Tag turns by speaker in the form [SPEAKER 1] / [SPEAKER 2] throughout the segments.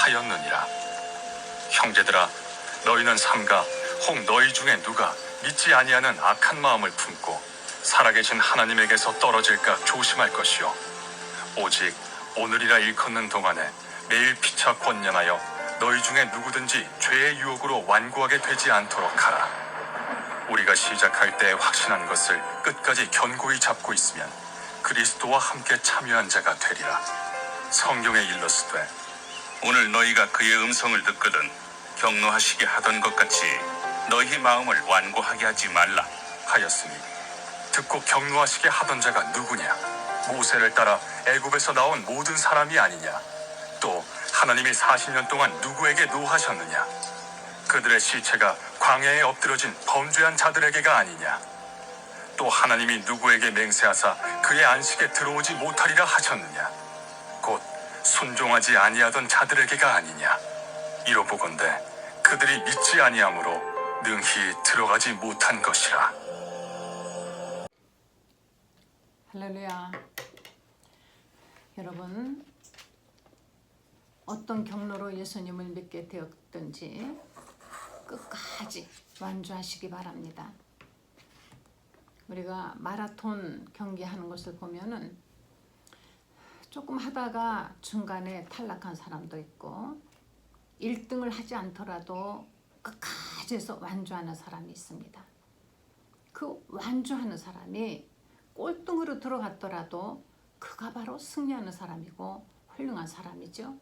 [SPEAKER 1] 하였느니라. 형제들아, 너희는 삼가 혹 너희 중에 누가 믿지 아니하는 악한 마음을 품고 살아계신 하나님에게서 떨어질까 조심할 것이요, 오직 오늘이라 일컫는 동안에 매일 피차 권면하여 너희 중에 누구든지 죄의 유혹으로 완고하게 되지 않도록 하라. 우리가 시작할 때 확신한 것을 끝까지 견고히 잡고 있으면 그리스도와 함께 참여한 자가 되리라. 성경에 일렀으되
[SPEAKER 2] 오늘 너희가 그의 음성을 듣거든 격노하시게 하던 것 같이 너희 마음을 완고하게 하지 말라
[SPEAKER 1] 하였으니, 듣고 격노하시게 하던 자가 누구냐? 모세를 따라 애굽에서 나온 모든 사람이 아니냐? 또 하나님이 40년 동안 누구에게 노하셨느냐? 그들의 시체가 광야에 엎드러진 범죄한 자들에게가 아니냐? 또 하나님이 누구에게 맹세하사 그의 안식에 들어오지 못하리라 하셨느냐? 곧 순종하지 아니하던 자들에게가 아니냐? 이로 보건대 그들이 믿지 아니하므로 능히 들어가지 못한 것이라.
[SPEAKER 3] 할렐루야. 여러분, 어떤 경로로 예수님을 믿게 되었든지 끝까지 완주하시기 바랍니다. 우리가 마라톤 경기하는 것을 보면은 조금 하다가 중간에 탈락한 사람도 있고 1등을 하지 않더라도 끝까지 해서 완주하는 사람이 있습니다. 그 완주하는 사람이 꼴등으로 들어갔더라도 그가 바로 승리하는 사람이고 훌륭한 사람이죠.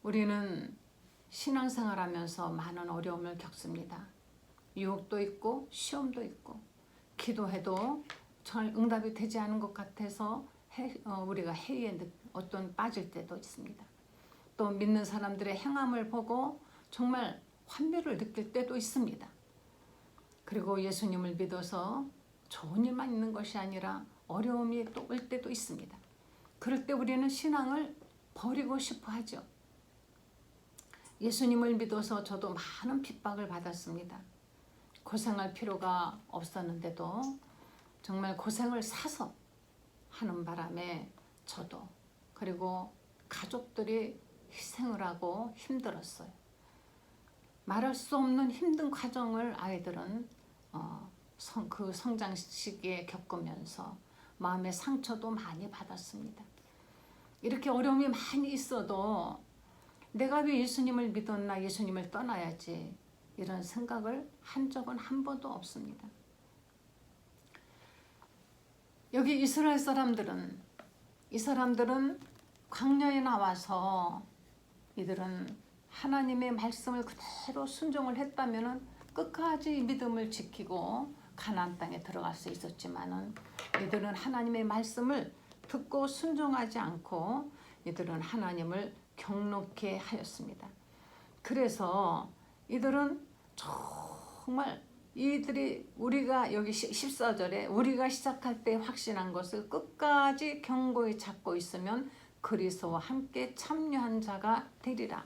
[SPEAKER 3] 우리는 신앙생활하면서 많은 어려움을 겪습니다. 유혹도 있고 시험도 있고 기도해도 잘 응답이 되지 않은 것 같아서 우리가 해이에 어떤 빠질 때도 있습니다. 또 믿는 사람들의 행함을 보고 정말 환멸을 느낄 때도 있습니다. 그리고 예수님을 믿어서 좋은 일만 있는 것이 아니라 어려움이 또 올 때도 있습니다. 그럴 때 우리는 신앙을 버리고 싶어 하죠. 예수님을 믿어서 저도 많은 핍박을 받았습니다. 고생할 필요가 없었는데도 정말 고생을 사서 하는 바람에 저도 그리고 가족들이 희생을 하고 힘들었어요. 말할 수 없는 힘든 과정을 아이들은 그 성장 시기에 겪으면서 마음의 상처도 많이 받았습니다. 이렇게 어려움이 많이 있어도 내가 왜 예수님을 믿었나, 예수님을 떠나야지, 이런 생각을 한 적은 한 번도 없습니다. 여기 이스라엘 사람들은 광야에 나와서 이들은 하나님의 말씀을 그대로 순종을 했다면 끝까지 믿음을 지키고 가나안 땅에 들어갈 수 있었지만은 이들은 하나님의 말씀을 듣고 순종하지 않고 이들은 하나님을 경노케 하였습니다. 그래서 이들은 정말 우리가 여기 14절에 우리가 시작할 때 확신한 것을 끝까지 견고히 잡고 있으면 그리스도와 함께 참여한 자가 되리라.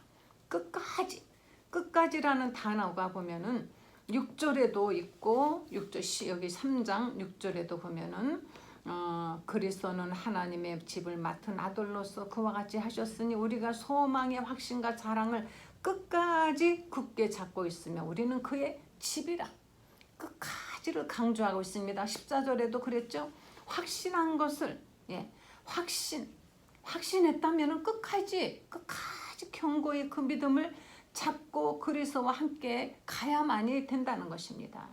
[SPEAKER 3] 끝까지라는 단어가 보면은 6절에도 있고 6절 여기 3장 6절에도 보면은 그리스도는 하나님의 집을 맡은 아들로서 그와 같이 하셨으니 우리가 소망의 확신과 자랑을 끝까지 굳게 잡고 있으며 우리는 그의 집이라. 끝까지를 강조하고 있습니다. 14절에도 그랬죠. 확신한 것을 확신했다면 끝까지 견고히 그 믿음을 잡고 그리스도와 함께 가야만이 된다는 것입니다.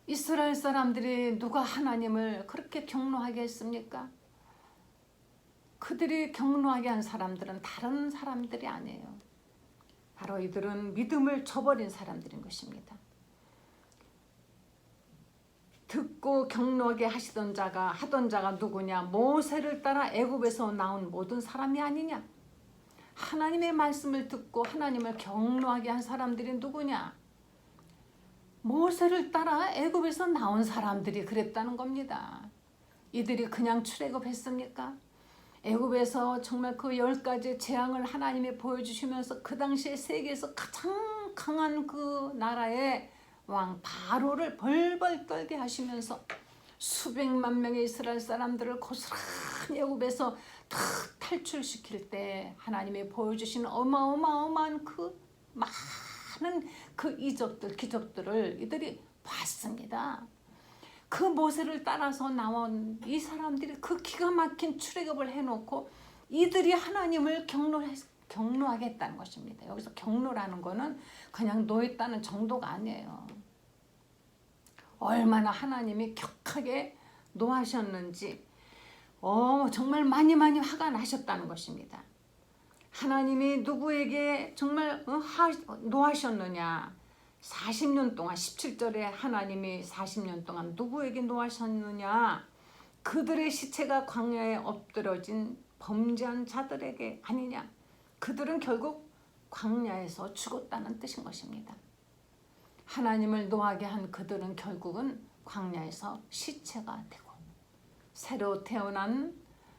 [SPEAKER 3] 이스라엘 사람들이 누가 하나님을 그렇게 경노하게 했습니까? 그들이 경노하게 한 사람들은 다른 사람들이 아니에요. 바로 이들은 믿음을 저버린 사람들인 것입니다. 듣고 경노하게 하던 자가 누구냐? 모세를 따라 애굽에서 나온 모든 사람이 아니냐? 하나님의 말씀을 듣고 하나님을 경노하게 한 사람들이 누구냐? 모세를 따라 애굽에서 나온 사람들이 그랬다는 겁니다. 이들이 그냥 출애굽했습니까? 애굽에서 정말 그 10가지 재앙을 하나님이 보여주시면서 그 당시에 세계에서 가장 강한 그 나라의 왕 바로를 벌벌 떨게 하시면서 수백만 명의 이스라엘 사람들을 고스란히 애굽에서 다 탈출시킬 때 하나님이 보여주신 어마어마한 그 많은 그 이적들, 기적들을 이들이 봤습니다. 그 모세를 따라서 나온 이 사람들이 그 기가 막힌 출애굽을 해놓고 이들이 하나님을 경노하겠다는 것입니다. 여기서 경노라는 거는 그냥 놓였다는 정도가 아니에요. 얼마나 하나님이 격하게 노하셨는지 정말 많이 화가 나셨다는 것입니다. 하나님이 누구에게 정말 노하셨느냐. 40년 동안 17절에 하나님이 40년 동안 누구에게 노하셨느냐. 그들의 시체가 광야에 엎드러진 범죄한 자들에게 아니냐. 그들은 결국 광야에서 죽었다는 뜻인 것입니다. 하나님을 노하게 한 그들은 결국은 광야에서 시체가 되고 새로 태어난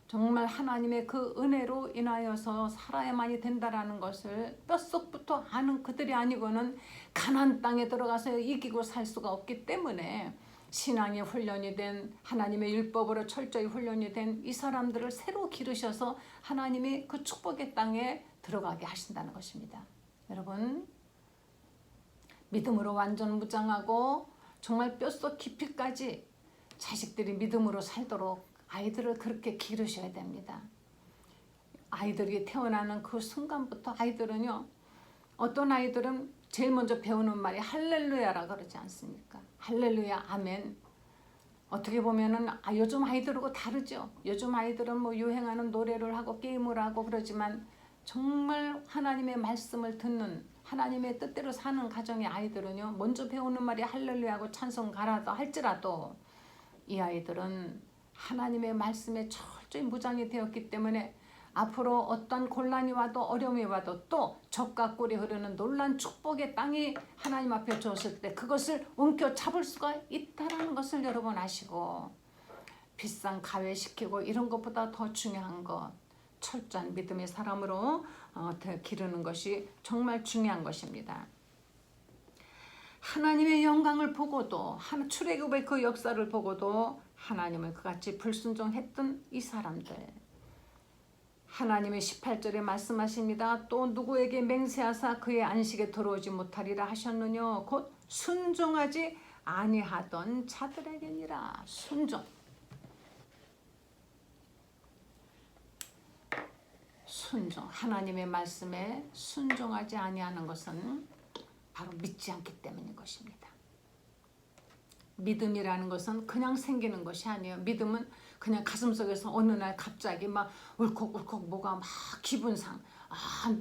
[SPEAKER 3] 정말 하나님의 그 은혜로 인하여서 살아야만이 된다라는 것을 뼛속부터 아는 그들이 아니고는 가나안 땅에 들어가서 이기고 살 수가 없기 때문에 신앙의 훈련이 된 하나님의 율법으로 철저히 훈련이 된 이 사람들을 새로 기르셔서 하나님이 그 축복의 땅에 들어가게 하신다는 것입니다. 여러분, 믿음으로 완전 무장하고 정말 뼛속 깊이까지 자식들이 믿음으로 살도록 아이들을 그렇게 기르셔야 됩니다. 아이들이 태어나는 그 순간부터 아이들은요, 어떤 아이들은 제일 먼저 배우는 말이 할렐루야라 그러지 않습니까? 할렐루야, 아멘. 어떻게 보면은 요즘 아이들하고 다르죠. 요즘 아이들은 뭐 유행하는 노래를 하고 게임을 하고 그러지만 정말 하나님의 말씀을 듣는 하나님의 뜻대로 사는 가정의 아이들은요, 먼저 배우는 말이 할렐루야하고 찬송가라도 할지라도 이 아이들은 하나님의 말씀에 철저히 무장이 되었기 때문에 앞으로 어떤 곤란이 와도 어려움이 와도 또 적과 꿀이 흐르는 놀란 축복의 땅이 하나님 앞에 주었을 때 그것을 움켜잡을 수가 있다는 것을 여러분 아시고, 비싼 가외시키고 이런 것보다 더 중요한 것, 철저한 믿음의 사람으로 기르는 것이 정말 중요한 것입니다. 하나님의 영광을 보고도, 출애굽의 그 역사를 보고도 하나님을 그같이 불순종했던 이 사람들, 하나님의 18절에 말씀하십니다. 또 누구에게 맹세하사 그의 안식에 들어오지 못하리라 하셨느냐. 곧 순종하지 아니하던 자들에게니라. 순종. 하나님의 말씀에 순종하지 아니하는 것은 바로 믿지 않기 때문인 것입니다. 믿음이라는 것은 그냥 생기는 것이 아니에요. 믿음은 그냥 가슴속에서 어느 날 갑자기 막 울컥울컥 뭐가 막 기분상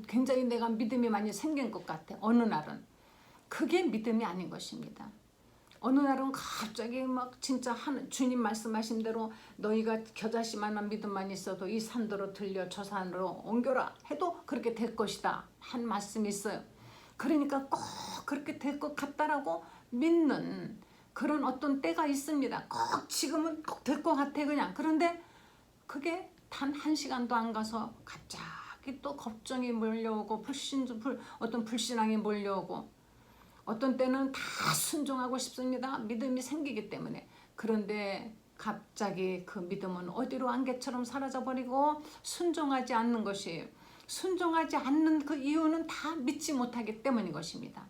[SPEAKER 3] 굉장히 내가 믿음이 많이 생긴 것 같아. 어느 날은 그게 믿음이 아닌 것입니다. 어느 날은 갑자기 막 진짜 주님 말씀하신 대로 너희가 겨자씨만한 믿음만 있어도 이 산도로 들려 저 산으로 옮겨라 해도 그렇게 될 것이다 한 말씀이 있어요. 그러니까 꼭 그렇게 될 것 같다라고 믿는 그런 어떤 때가 있습니다. 꼭 지금은 꼭 될 것 같아 그냥. 그런데 그게 단 1시간도 안 가서 갑자기 또 걱정이 몰려오고 어떤 불신앙이 몰려오고, 어떤 때는 다 순종하고 싶습니다. 믿음이 생기기 때문에. 그런데 갑자기 그 믿음은 어디로 안개처럼 사라져버리고 순종하지 않는 것이, 순종하지 않는 그 이유는 다 믿지 못하기 때문인 것입니다.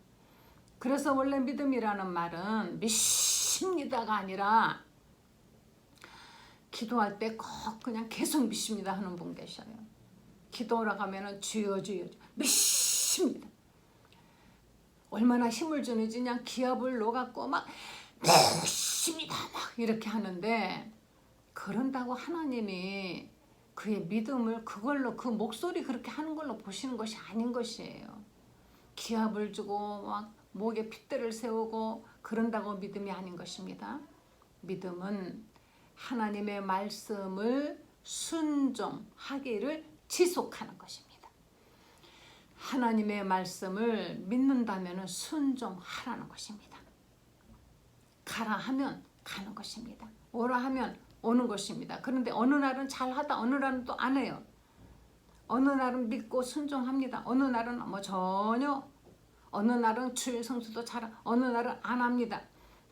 [SPEAKER 3] 그래서 원래 믿음이라는 말은 믿습니다가 아니라 기도할 때 꼭 그냥 계속 믿습니다 하는 분 계셔요. 기도하러 가면은 주여 믿습니다. 얼마나 힘을 주는지 그냥 기압을 놓아갖고 막 믿습니다 막 이렇게 하는데, 그런다고 하나님이 그의 믿음을 그걸로 그 목소리 그렇게 하는 걸로 보시는 것이 아닌 것이에요. 기압을 주고 막 목에 핏대를 세우고 그런다고 믿음이 아닌 것입니다. 믿음은 하나님의 말씀을 순종하기를 지속하는 것입니다. 하나님의 말씀을 믿는다면 순종하라는 것입니다. 가라 하면 가는 것입니다. 오라 하면 오는 것입니다. 그런데 어느 날은 잘하다 어느 날은 또 안 해요. 어느 날은 믿고 순종합니다. 어느 날은 뭐 전혀, 어느 날은 주일 성수도 잘, 어느 날은 안 합니다.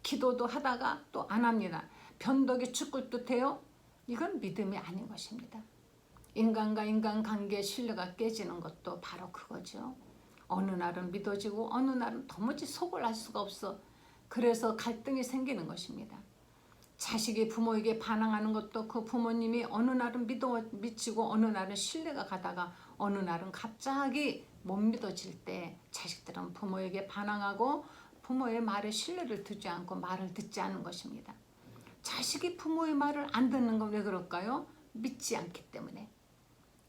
[SPEAKER 3] 기도도 하다가 또 안 합니다. 변덕이 죽을 듯해요. 이건 믿음이 아닌 것입니다. 인간과 인간 관계의 신뢰가 깨지는 것도 바로 그거죠. 어느 날은 믿어지고 어느 날은 도무지 속을 알 수가 없어. 그래서 갈등이 생기는 것입니다. 자식이 부모에게 반항하는 것도 그 부모님이 어느 날은 미치고 어느 날은 신뢰가 가다가 어느 날은 갑자기 못 믿어질 때 자식들은 부모에게 반항하고 부모의 말에 신뢰를 두지 않고 말을 듣지 않는 것입니다. 자식이 부모의 말을 안 듣는 건 왜 그럴까요? 믿지 않기 때문에.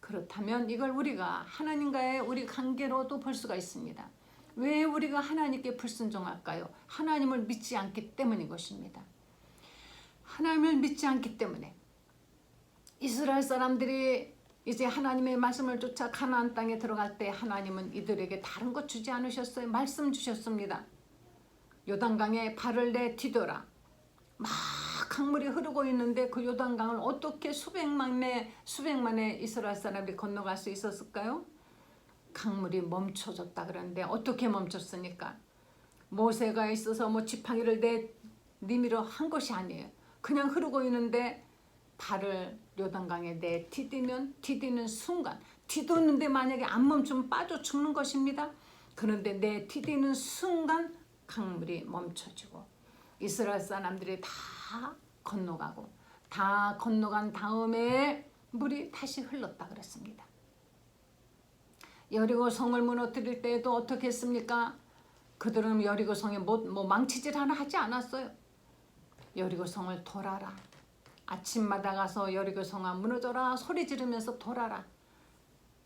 [SPEAKER 3] 그렇다면 이걸 우리가 하나님과의 우리 관계로도 볼 수가 있습니다. 왜 우리가 하나님께 불순종할까요? 하나님을 믿지 않기 때문인 것입니다. 하나님을 믿지 않기 때문에 이스라엘 사람들이 이제 하나님의 말씀을 쫓아 가나안 땅에 들어갈 때 하나님은 이들에게 다른 것 주지 않으셨어요. 말씀 주셨습니다. 요단강에 발을 내디뎌라. 막 강물이 흐르고 있는데 그 요단강을 어떻게 수백만의 이스라엘 사람들이 건너갈 수 있었을까요? 강물이 멈춰졌다 그러는데 어떻게 멈췄습니까? 모세가 있어서 뭐 지팡이를 내밀어 한 것이 아니에요. 그냥 흐르고 있는데 발을 요단강에 디디는 순간, 디도는데 만약에 안 멈추면 빠져 죽는 것입니다. 그런데 디디는 순간 강물이 멈춰지고 이스라엘 사람들이 다 건너간 다음에 물이 다시 흘렀다 그랬습니다. 여리고 성을 무너뜨릴 때에도 어떻게 했습니까? 그들은 여리고 성에 뭐 망치질 하나 하지 않았어요. 여리고 성을 돌아라. 아침마다 가서 여리고 성아 무너져라 소리 지르면서 돌아라.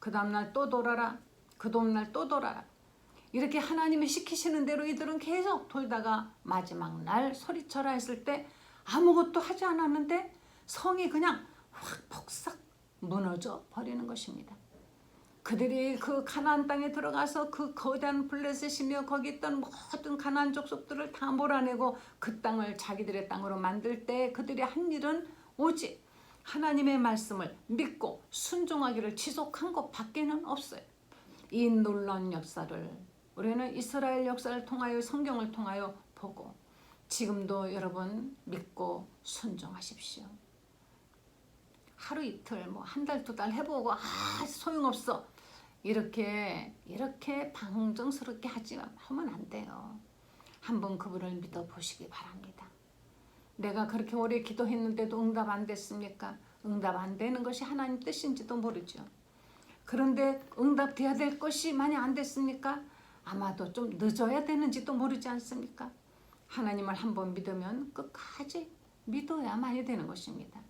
[SPEAKER 3] 그 다음날 또 돌아라. 그 다음날 또 돌아라. 이렇게 하나님이 시키시는 대로 이들은 계속 돌다가 마지막 날 소리쳐라 했을 때 아무것도 하지 않았는데 성이 그냥 확 폭삭 무너져 버리는 것입니다. 그들이 그 가나안 땅에 들어가서 그 거대한 블레셋이며 거기 있던 모든 가나안 족속들을 다 몰아내고 그 땅을 자기들의 땅으로 만들 때 그들이 한 일은 오직 하나님의 말씀을 믿고 순종하기를 지속한 것밖에는 없어요. 이 놀라운 역사를 우리는 이스라엘 역사를 통하여 성경을 통하여 보고 지금도 여러분 믿고 순종하십시오. 하루 이틀 뭐 한 달 두 달 해보고 소용없어. 이렇게 방정스럽게 하면 안 돼요. 한번 그분을 믿어보시기 바랍니다. 내가 그렇게 오래 기도했는데도 응답 안 됐습니까? 응답 안 되는 것이 하나님 뜻인지도 모르죠. 그런데 응답돼야 될 것이 만약 안 됐습니까? 아마도 좀 늦어야 되는지도 모르지 않습니까? 하나님을 한번 믿으면 끝까지 믿어야만이 되는 것입니다.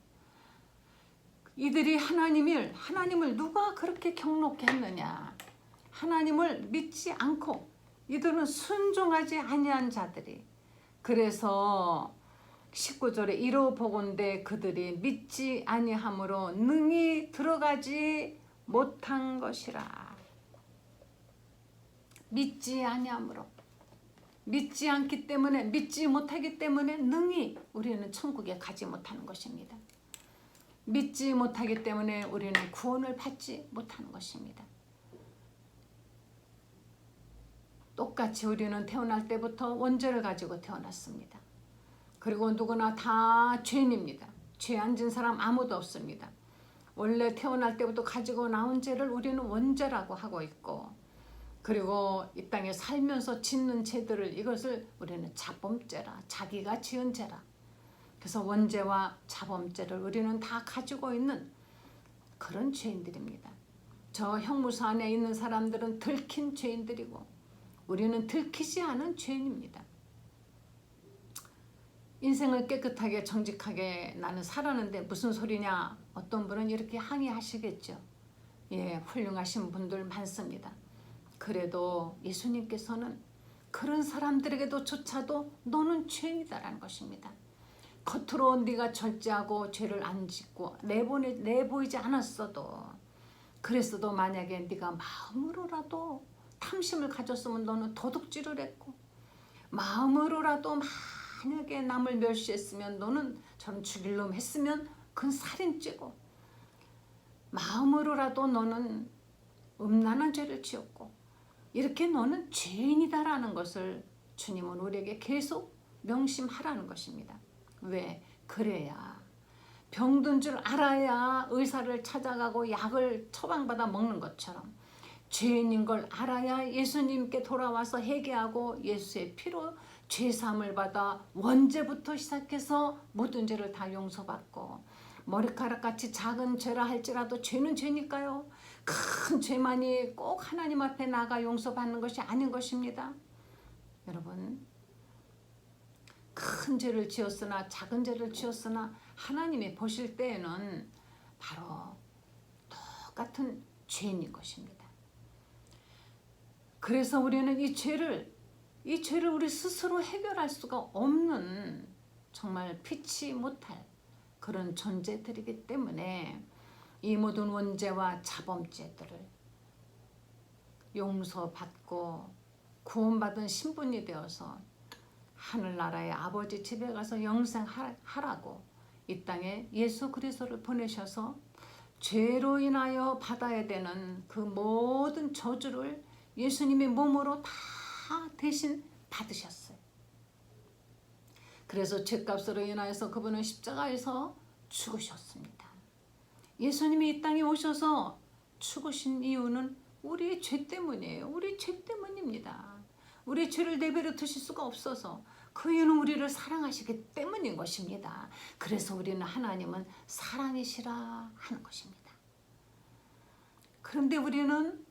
[SPEAKER 3] 이들이 하나님을 누가 그렇게 경록게 했느냐? 하나님을 믿지 않고 이들은 순종하지 아니한 자들이. 그래서 19절에 이로보건대 그들이 믿지 아니함으로 능히 들어가지 못한 것이라. 믿지 아니함으로, 믿지 않기 때문에, 믿지 못하기 때문에 능히 우리는 천국에 가지 못하는 것입니다. 믿지 못하기 때문에 우리는 구원을 받지 못하는 것입니다. 똑같이 우리는 태어날 때부터 원죄를 가지고 태어났습니다. 그리고 누구나 다 죄인입니다. 죄 안 진 사람 아무도 없습니다. 원래 태어날 때부터 가지고 나온 죄를 우리는 원죄라고 하고 있고, 그리고 이 땅에 살면서 짓는 죄들을 이것을 우리는 자범죄라, 자기가 지은 죄라. 그래서 원죄와 자범죄를 우리는 다 가지고 있는 그런 죄인들입니다. 저 형무소 안에 있는 사람들은 들킨 죄인들이고 우리는 들키지 않은 죄인입니다. 인생을 깨끗하게 정직하게 나는 살았는데 무슨 소리냐? 어떤 분은 이렇게 항의하시겠죠. 예, 훌륭하신 분들 많습니다. 그래도 예수님께서는 그런 사람들에게도 조차도 너는 죄인이다라는 것입니다. 겉으로 네가 절제하고 죄를 안 짓고 내보이지 않았어도, 그랬어도 만약에 네가 마음으로라도 탐심을 가졌으면 너는 도둑질을 했고, 마음으로라도 만약에 남을 멸시했으면 너는 저는 죽일 놈 했으면 그건 살인죄고, 마음으로라도 너는 음란한 죄를 지었고, 이렇게 너는 죄인이다라는 것을 주님은 우리에게 계속 명심하라는 것입니다. 왜? 그래야 병든 줄 알아야 의사를 찾아가고 약을 처방받아 먹는 것처럼 죄인인 걸 알아야 예수님께 돌아와서 회개하고 예수의 피로 죄사함을 받아 원죄부터 시작해서 모든 죄를 다 용서받고 머리카락같이 작은 죄라 할지라도 죄는 죄니까요. 큰 죄만이 꼭 하나님 앞에 나가 용서받는 것이 아닌 것입니다. 여러분, 큰 죄를 지었으나 작은 죄를 지었으나 하나님이 보실 때에는 바로 똑같은 죄인인 것입니다. 그래서 우리는 이 죄를 우리 스스로 해결할 수가 없는 정말 피치 못할 그런 존재들이기 때문에 이 모든 원죄와 자범죄들을 용서받고 구원받은 신분이 되어서 하늘나라의 아버지 집에 가서 영생하라고 이 땅에 예수 그리스도를 보내셔서 죄로 인하여 받아야 되는 그 모든 저주를 예수님의 몸으로 다 대신 받으셨어요. 그래서 죄값으로 인하여서 그분은 십자가에서 죽으셨습니다. 예수님이 이 땅에 오셔서 죽으신 이유는 우리의 죄 때문이에요. 우리 죄 때문입니다. 우리 죄를 내버려 두실 수가 없어서 그 이유는 우리를 사랑하시기 때문인 것입니다. 그래서 우리는 하나님은 사랑이시라 하는 것입니다. 그런데 우리는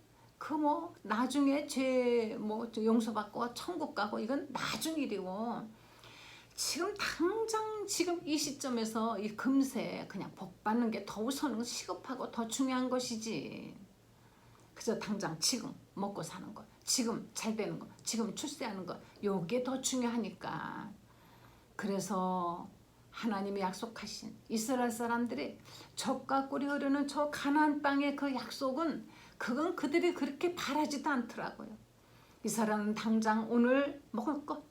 [SPEAKER 3] 나중에 죄 용서받고 천국 가고 이건 나중 일이고 지금 당장 지금 이 시점에서 이 금세 그냥 복 받는 게 더 우선은 시급하고 더 중요한 것이지. 그저 당장 지금 먹고 사는 것, 지금 잘 되는 것, 지금 출세하는 것, 요게 더 중요하니까. 그래서 하나님이 약속하신 이스라엘 사람들이 젖과 꿀이 흐르는 저 가나안 땅의 그 약속은 그건 그들이 그렇게 바라지도 않더라고요. 이 사람은 당장 오늘 먹을 것,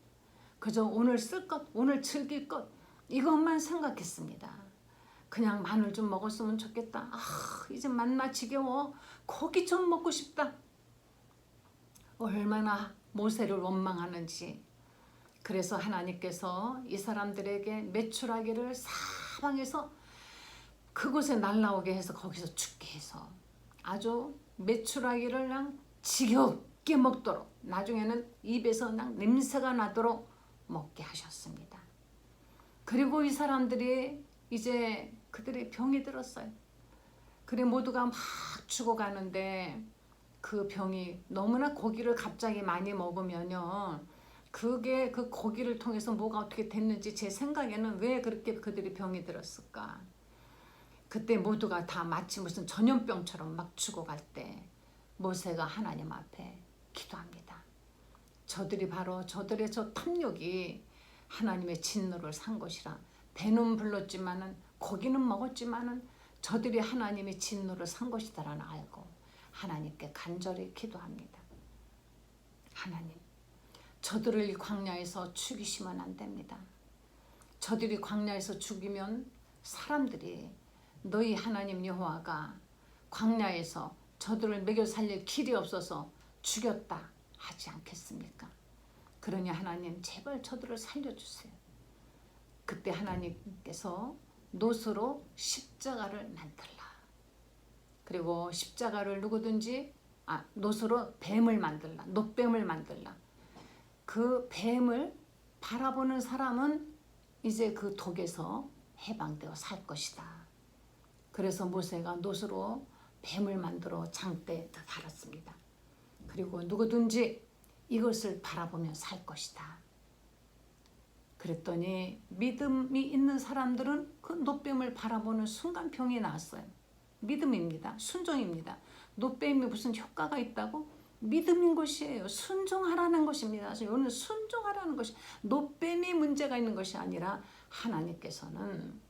[SPEAKER 3] 그저 오늘 쓸 것, 오늘 즐길 것 이것만 생각했습니다. 그냥 마늘 좀 먹었으면 좋겠다. 이제 만나 지겨워. 고기 좀 먹고 싶다. 얼마나 모세를 원망하는지. 그래서 하나님께서 이 사람들에게 메추라기를 사방에서 그곳에 날라오게 해서 거기서 죽게 해서 아주 메추라기를 그냥 지겹게 먹도록 나중에는 입에서 그냥 냄새가 나도록 먹게 하셨습니다. 그리고 이 사람들이 이제 그들의 병이 들었어요. 그래 모두가 막 죽어가는데 그 병이 너무나 고기를 갑자기 많이 먹으면요. 그게 그 고기를 통해서 뭐가 어떻게 됐는지 제 생각에는 왜 그렇게 그들이 병이 들었을까. 그때 모두가 다 마치 무슨 전염병처럼 막 죽어갈 때 모세가 하나님 앞에 기도합니다. 저들이 바로 저들의 저 탐욕이 하나님의 진노를 산 것이라. 배는 불렀지만은 고기는 먹었지만은 저들이 하나님의 진노를 산 것이다라는 알고 하나님께 간절히 기도합니다. 하나님, 저들을 이 광야에서 죽이시면 안 됩니다. 저들이 광야에서 죽이면 사람들이 너희 하나님 여호와가 광야에서 저들을 먹여 살릴 길이 없어서 죽였다 하지 않겠습니까? 그러니 하나님 제발 저들을 살려주세요. 그때 하나님께서 놋으로 십자가를 만들라. 그리고 십자가를 누구든지 놋으로 뱀을 만들라. 놋뱀을 만들라. 그 뱀을 바라보는 사람은 이제 그 독에서 해방되어 살 것이다. 그래서 모세가 놋으로 뱀을 만들어 장대에 달았습니다. 그리고 누구든지 이것을 바라보며 살 것이다. 그랬더니 믿음이 있는 사람들은 그 놋뱀을 바라보는 순간 병이 나았어요. 믿음입니다. 순종입니다. 놋뱀이 무슨 효과가 있다고? 믿음인 것이에요. 순종하라는 것입니다. 오늘 순종하라는 것이 놋뱀이 문제가 있는 것이 아니라 하나님께서는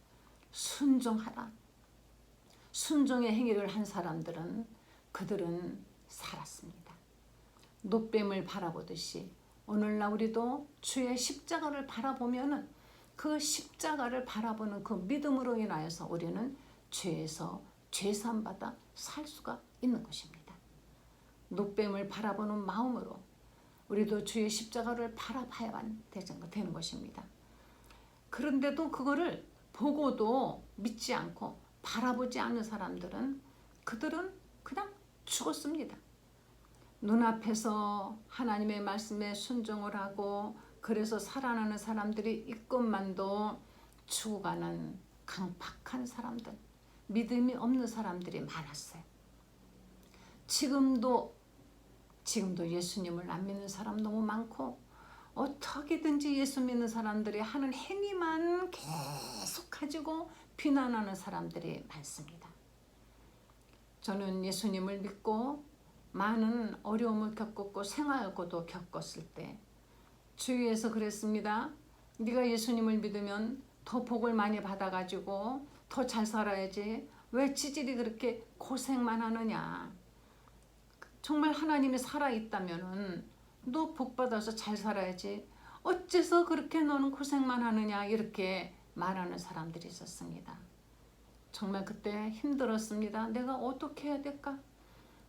[SPEAKER 3] 순종하라. 순종의 행위를 한 사람들은 그들은 살았습니다. 놋뱀을 바라보듯이 오늘날 우리도 주의 십자가를 바라보면은 그 십자가를 바라보는 그 믿음으로 인하여서 우리는 죄에서 죄사함 받아 살 수가 있는 것입니다. 놋뱀을 바라보는 마음으로 우리도 주의 십자가를 바라봐야 되는 것입니다. 그런데도 그거를 보고도 믿지 않고 바라보지 않는 사람들은 그들은 그냥 죽었습니다. 눈앞에서 하나님의 말씀에 순종을 하고 그래서 살아나는 사람들이 있건만도 죽어가는 강팍한 사람들, 믿음이 없는 사람들이 많았어요. 지금도 예수님을 안 믿는 사람 너무 많고 어떻게든지 예수 믿는 사람들이 하는 행위만 계속 가지고 비난하는 사람들이 많습니다. 저는 예수님을 믿고 많은 어려움을 겪었고 생활고도 겪었을 때 주위에서 그랬습니다. 네가 예수님을 믿으면 더 복을 많이 받아가지고 더 잘 살아야지. 왜 지질이 그렇게 고생만 하느냐. 정말 하나님이 살아있다면 너 복 받아서 잘 살아야지. 어째서 그렇게 너는 고생만 하느냐 이렇게 말하는 사람들이 있었습니다. 정말 그때 힘들었습니다. 내가 어떻게 해야 될까?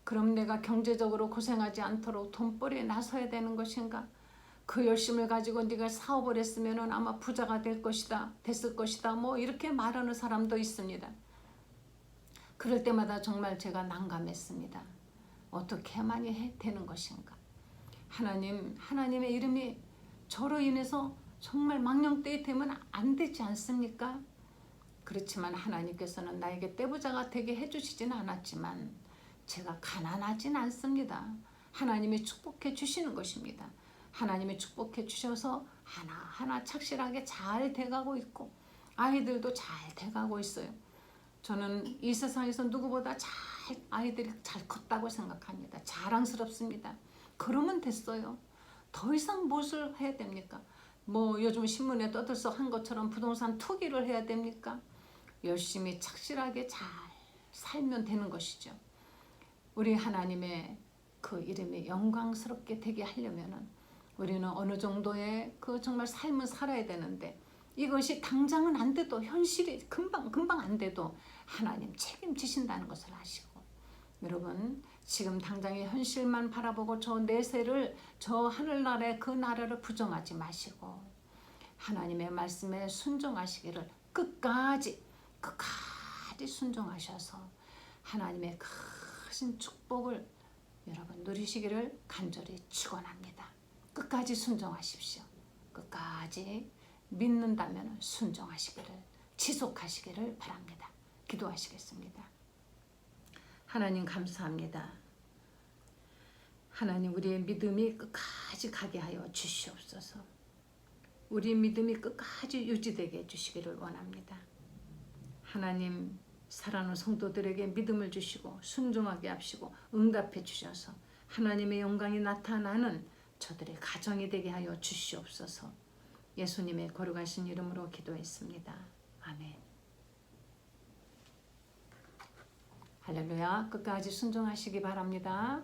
[SPEAKER 3] 그럼 내가 경제적으로 고생하지 않도록 돈벌이에 나서야 되는 것인가? 그 열심을 가지고 네가 사업을 했으면 아마 부자가 됐을 것이다. 뭐 이렇게 말하는 사람도 있습니다. 그럴 때마다 정말 제가 난감했습니다. 어떻게 해야만 되는 것인가? 하나님의 이름이 저로 인해서 정말 망령되이 되면 안 되지 않습니까? 그렇지만 하나님께서는 나에게 떼부자가 되게 해주시지는 않았지만 제가 가난하진 않습니다. 하나님이 축복해 주시는 것입니다. 하나님이 축복해 주셔서 하나하나 착실하게 잘 돼가고 있고 아이들도 잘 돼가고 있어요. 저는 이 세상에서 누구보다 아이들이 잘 컸다고 생각합니다. 자랑스럽습니다. 그러면 됐어요. 더 이상 무엇을 해야 됩니까? 뭐 요즘 신문에 떠들썩한 것처럼 부동산 투기를 해야 됩니까? 열심히 착실하게 잘 살면 되는 것이죠. 우리 하나님의 그 이름이 영광스럽게 되게 하려면은 우리는 어느 정도의 그 정말 삶을 살아야 되는데 이것이 당장은 안 돼도 현실이 금방 안 돼도 하나님 책임지신다는 것을 아시고 여러분 지금 당장의 현실만 바라보고 저 내세를 저 하늘나라의 그 나라를 부정하지 마시고 하나님의 말씀에 순종하시기를 끝까지 순종하셔서 하나님의 크신 축복을 여러분 누리시기를 간절히 축원합니다. 끝까지 순종하십시오. 끝까지 믿는다면 순종하시기를 지속하시기를 바랍니다. 기도하시겠습니다. 하나님 감사합니다. 하나님 우리의 믿음이 끝까지 가게 하여 주시옵소서. 우리의 믿음이 끝까지 유지되게 해주시기를 원합니다. 하나님 사랑하는 성도들에게 믿음을 주시고 순종하게 하시고 응답해 주셔서 하나님의 영광이 나타나는 저들의 가정이 되게 하여 주시옵소서. 예수님의 거룩하신 이름으로 기도했습니다. 아멘. 할렐루야. 끝까지 순종하시기 바랍니다.